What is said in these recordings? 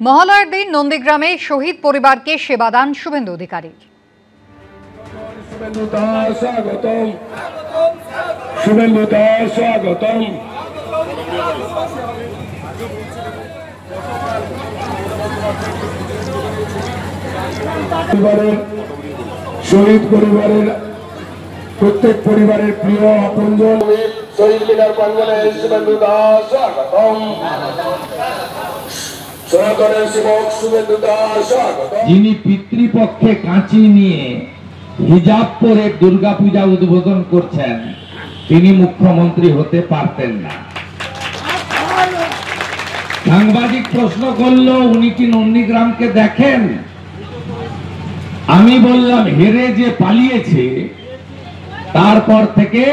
মহালয়ার দিন নন্দীগ্রামে শহীদ পরিবারকে সেবাদান শুভেন্দু অধিকারীর। শহীদ পরিবারের প্রত্যেক পরিবারের প্রিয় আপনজন শহীদ মিনার প্রাঙ্গণে শুভেন্দু দাস স্বাগতম। যিনি পিতৃপক্ষে কাঁচি নিয়ে হিজাব পরে দুর্গাপূজা উদ্বোধন করছেন তিনি মুখ্যমন্ত্রী হতে পারতেন না। সাংবাদিক প্রশ্ন করলো উনি কি নন্দীগ্রামকে দেখেন? আমি বললাম হেরে যে পালিয়েছে তারপর থেকে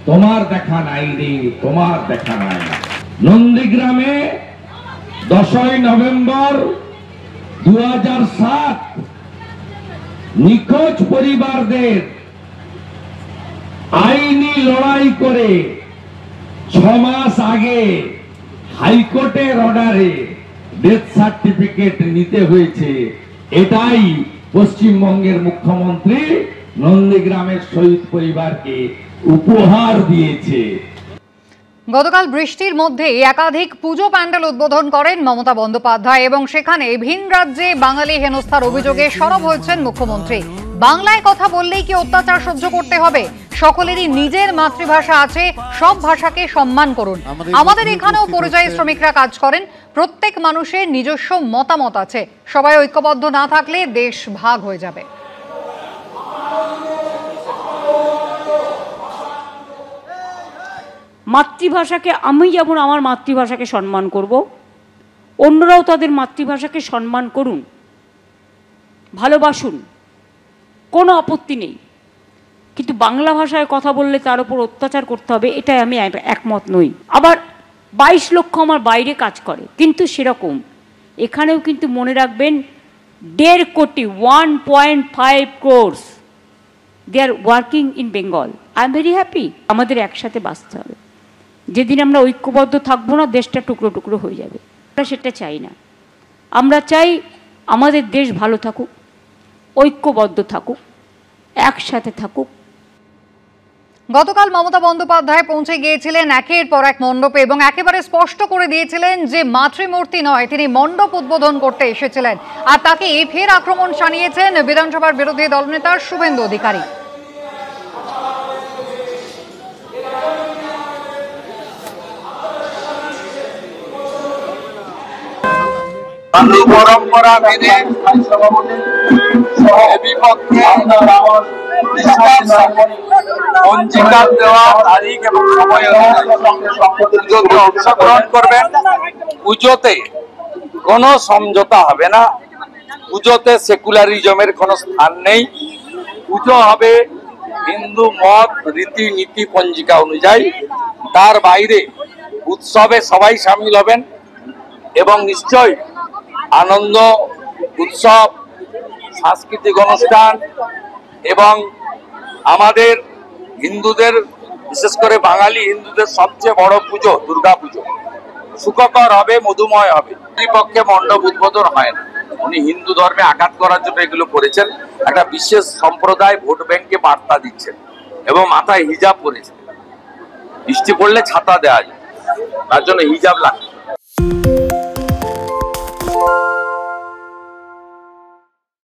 তোমার দেখা নাই রে, তোমার দেখা নাই। নন্দীগ্রামে 10ই নভেম্বর 2007 নিখোঁজ পরিবারদের আইনি লড়াই করে 6 মাস আগে হাইকোর্টের অর্ডারে ডেথ সার্টিফিকেট নিতে হয়েছে। এটাই পশ্চিমবঙ্গের মুখ্যমন্ত্রী নন্দীগ্রামের শহীদ পরিবারকে উপহার দিয়েছে। গতকাল বৃষ্টির মধ্যে একাধিক পুজো প্যান্ডেল উদ্বোধন করেন মমতা বন্দ্যোপাধ্যায় এবং সেখানে ভিন রাজ্যে বাঙালি হেনস্থার অভিযোগে সরব হয়েছেন মুখ্যমন্ত্রী। বাংলায় কথা বললেই কি অত্যাচার সহ্য করতে হবে? সকলেরই নিজের মাতৃভাষা আছে, সব ভাষাকে সম্মান করুন। আমাদের এখানেও পরিযায়ী শ্রমিকরা কাজ করেন, প্রত্যেক মানুষের নিজস্ব মতামত আছে। সবাই ঐক্যবদ্ধ না থাকলে দেশ ভাগ হয়ে যাবে। মাতৃভাষাকে আমি যেমন আমার মাতৃভাষাকে সম্মান করব, অন্যরাও তাদের মাতৃভাষাকে সম্মান করুন, ভালোবাসুন, কোনো আপত্তি নেই। কিন্তু বাংলা ভাষায় কথা বললে তার উপর অত্যাচার করতে হবে, এটাই আমি একমত নই। আবার 22 লক্ষ আমার বাইরে কাজ করে, কিন্তু সেরকম এখানেও কিন্তু মনে রাখবেন 1.5 crore 1.5 crores they are working in Bengal. I am very happy. আমাদের একসাথে বাঁচতে হবে। যেদিন আমরা ঐক্যবদ্ধ থাকবো না, দেশটা টুকরো টুকরো হয়ে যাবে। আমরা সেটা চাই না। আমরা চাই আমাদের দেশ ভালো থাকুক, ঐক্যবদ্ধ থাকুক, একসাথে থাকুক। গতকাল মমতা বন্দ্যোপাধ্যায় পৌঁছে গিয়েছিলেন একের পর এক মণ্ডপে এবং একেবারে স্পষ্ট করে দিয়েছিলেন যে মাতৃমূর্তি নয়, তিনি মণ্ডপ উদ্বোধন করতে এসেছিলেন। আর তাকে ফের আক্রমণ শানিয়েছেন বিধানসভার বিরোধী দলনেতা শুভেন্দু অধিকারী। পরম্পরা মেনে বিপক্ষে পঞ্জিকার দেওয়া তারিখ এবং সময় পুজোতে অংশগ্রহণ করবেন। পুজোতে কোনো সমঝোতা হবে না, পুজোতে সেকুলারিজমের কোনো স্থান নেই। পুজো হবে হিন্দু মত রীতি নীতি পঞ্জিকা অনুযায়ী। তার বাইরে উৎসবে সবাই সামিল হবেন এবং নিশ্চয়ই আনন্দ উৎসব, সাংস্কৃতিক অনুষ্ঠান এবং আমাদের হিন্দুদের, বিশেষ করে বাঙালি হিন্দুদের সবচেয়ে বড় পুজো দুর্গা পুজো সুখকর হবে, মধুময় হবে। পক্ষে মণ্ডপ উদ্বোধন হয় না। উনি হিন্দু ধর্মে আঘাত করার জন্য এগুলো করেছেন। একটা বিশেষ সম্প্রদায় ভোট ব্যাংকে বার্তা দিচ্ছেন এবং মাথায় হিজাব পরেছেন। বৃষ্টি পড়লে ছাতা দেওয়া যায়, তার জন্য হিজাব লাগে।